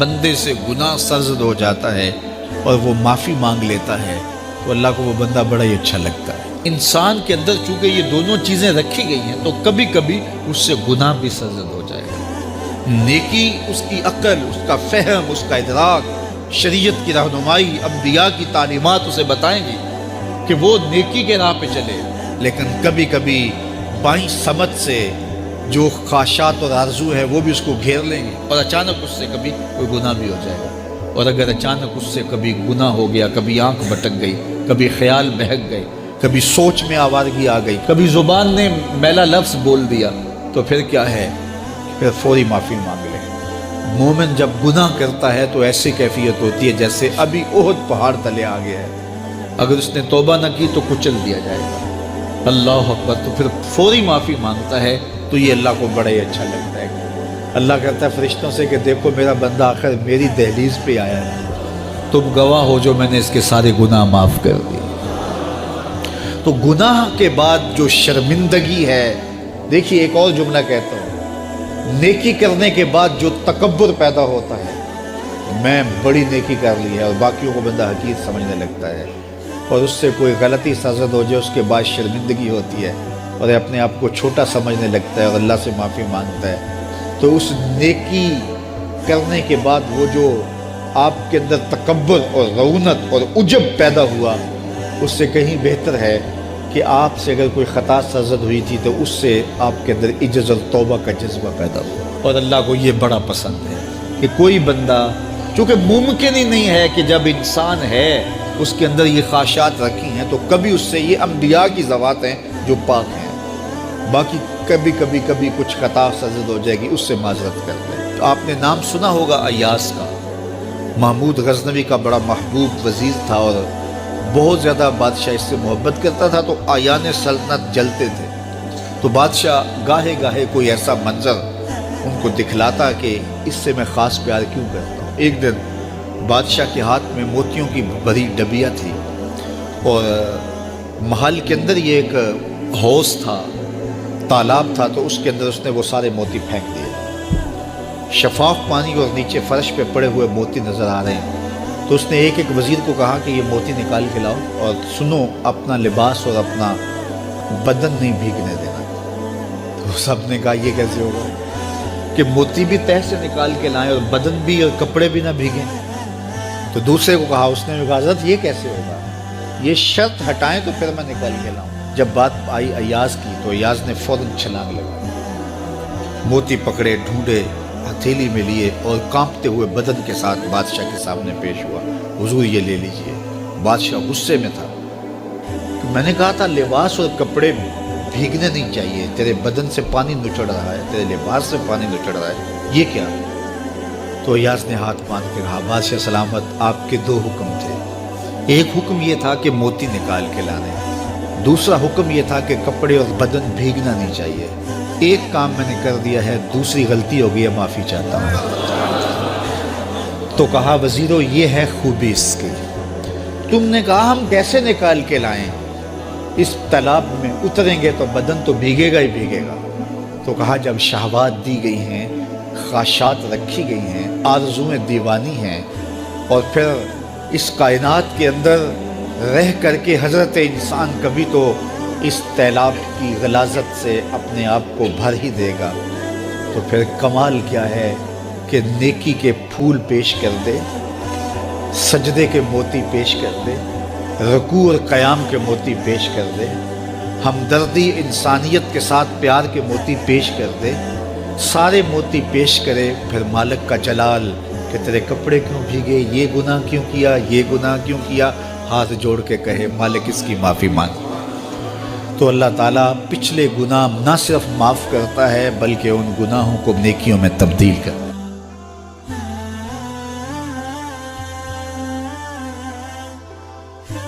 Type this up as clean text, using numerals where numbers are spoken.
بندے سے گناہ سرزد ہو جاتا ہے اور وہ معافی مانگ لیتا ہے تو اللہ کو وہ بندہ بڑا ہی اچھا لگتا ہے۔ انسان کے اندر چونکہ یہ دونوں چیزیں رکھی گئی ہیں تو کبھی کبھی اس سے گناہ بھی سرزد ہو جائے گا۔ نیکی اس کی عقل، اس کا فہم، اس کا ادراک، شریعت کی رہنمائی، انبیاء کی تعلیمات اسے بتائیں گی کہ وہ نیکی کے راہ پہ چلے، لیکن کبھی کبھی بائیں سمجھ سے جو خواہشات اور آرزو ہے وہ بھی اس کو گھیر لیں گے اور اچانک اس سے کبھی کوئی گناہ بھی ہو جائے گا۔ اور اگر اچانک اس سے کبھی گناہ ہو گیا، کبھی آنکھ بھٹک گئی، کبھی خیال بہک گئے، کبھی سوچ میں آوارگی آ گئی، کبھی زبان نے میلا لفظ بول دیا، تو پھر کیا ہے؟ پھر فوری معافی مانگ لیں۔ مومن جب گناہ کرتا ہے تو ایسی کیفیت ہوتی ہے جیسے ابھی احد پہاڑ تلے آ گیا ہے، اگر اس نے توبہ نہ کی تو کچل دیا جائے گا۔ اللہ اکبر! تو پھر فوری معافی مانگتا ہے تو یہ اللہ کو بڑا ہی اچھا لگتا ہے۔ اللہ کہتا ہے فرشتوں سے کہ دیکھو میرا بندہ آخر میری دہلیز پہ آیا ہے، تم گواہ ہو جو میں نے اس کے سارے گناہ معاف کر دیے۔ تو گناہ کے بعد جو شرمندگی ہے، دیکھیے ایک اور جملہ کہتا ہوں، نیکی کرنے کے بعد جو تکبر پیدا ہوتا ہے، میں بڑی نیکی کر لی ہے، اور باقیوں کو بندہ حقیر سمجھنے لگتا ہے، اور اس سے کوئی غلطی سرزد ہو جائے اس کے بعد شرمندگی ہوتی ہے اور اپنے آپ کو چھوٹا سمجھنے لگتا ہے اور اللہ سے معافی مانگتا ہے، تو اس نیکی کرنے کے بعد وہ جو آپ کے اندر تکبر اور رعونت اور عجب پیدا ہوا، اس سے کہیں بہتر ہے کہ آپ سے اگر کوئی خطا سرزد ہوئی تھی تو اس سے آپ کے اندر عجز اور توبہ کا جذبہ پیدا ہوا۔ اور اللہ کو یہ بڑا پسند ہے کہ کوئی بندہ، چونکہ ممکن ہی نہیں ہے کہ جب انسان ہے اس کے اندر یہ خواہشات رکھی ہیں تو کبھی اس سے، یہ انبیاء کی ذوات ہیں جو پاک ہیں، باقی کبھی کچھ خطا سرزد ہو جائے گی، اس سے معذرت کرتے ہیں۔ تو آپ نے نام سنا ہوگا ایاس کا، محمود غزنوی کا بڑا محبوب وزیر تھا اور بہت زیادہ بادشاہ اس سے محبت کرتا تھا، تو آیان سلطنت جلتے تھے، تو بادشاہ گاہے گاہے کوئی ایسا منظر ان کو دکھلاتا کہ اس سے میں خاص پیار کیوں کرتا ہوں۔ ایک دن بادشاہ کے ہاتھ میں موتیوں کی بڑی ڈبیا تھی اور محل کے اندر یہ ایک حوض تھا، تالاب تھا، تو اس کے اندر اس نے وہ سارے موتی پھینک دیے۔ شفاف پانی اور نیچے فرش پہ پڑے ہوئے موتی نظر آ رہے ہیں، تو اس نے ایک ایک وزیر کو کہا کہ یہ موتی نکال کے لاؤ، اور سنو اپنا لباس اور اپنا بدن نہیں بھیگنے دینا۔ تو سب نے کہا یہ کیسے ہوگا کہ موتی بھی تہہ سے نکال کے لائیں اور بدن بھی اور کپڑے بھی نہ بھیگیں؟ تو دوسرے کو کہا، اس نے کہا حضرت یہ کیسے ہوگا، یہ شرط ہٹائیں تو پھر میں نکال کے لاؤں۔ جب بات آئی ایاز کی تو ایاز نے فوراً چھلانگ لگائی، موتی پکڑے، ڈھونڈے، ہتھیلی میں لیے اور کانپتے ہوئے بدن کے ساتھ بادشاہ کے سامنے پیش ہوا۔ حضور یہ لے لیجئے۔ بادشاہ غصے میں تھا کہ میں نے کہا تھا لباس اور کپڑے بھیگنے نہیں چاہیے، تیرے بدن سے پانی نچڑ رہا ہے، تیرے لباس سے پانی نچڑ رہا ہے، یہ کیا؟ تو ایاز نے ہاتھ باندھ کے کہا بادشاہ سلامت، آپ کے دو حکم تھے، ایک حکم یہ تھا کہ موتی نکال کے لانے، دوسرا حکم یہ تھا کہ کپڑے اور بدن بھیگنا نہیں چاہیے۔ ایک کام میں نے کر دیا ہے، دوسری غلطی ہو گئی ہے، معافی چاہتا ہوں۔ تو کہا وزیرو یہ ہے خوبی اس کی، تم نے کہا ہم کیسے نکال کے لائیں، اس تالاب میں اتریں گے تو بدن تو بھیگے گا ہی بھیگے گا۔ تو کہا جب شہوات دی گئی ہیں، خواہشات رکھی گئی ہیں، آرزویں دیوانی ہیں، اور پھر اس کائنات کے اندر رہ کر کے حضرت انسان کبھی تو اس تالاب کی غلاظت سے اپنے آپ کو بھر ہی دے گا، تو پھر کمال کیا ہے کہ نیکی کے پھول پیش کر دے، سجدے کے موتی پیش کر دے، رکوع اور قیام کے موتی پیش کر دے، ہمدردی انسانیت کے ساتھ پیار کے موتی پیش کر دے، سارے موتی پیش کرے، پھر مالک کا جلال کہ تیرے کپڑے کیوں بھیگے، یہ گناہ کیوں کیا، یہ گناہ کیوں کیا، ہاتھ جوڑ کے کہے مالک اس کی معافی مانگ، تو اللہ تعالیٰ پچھلے گناہ نہ صرف معاف کرتا ہے بلکہ ان گناہوں کو نیکیوں میں تبدیل کرتا ہے۔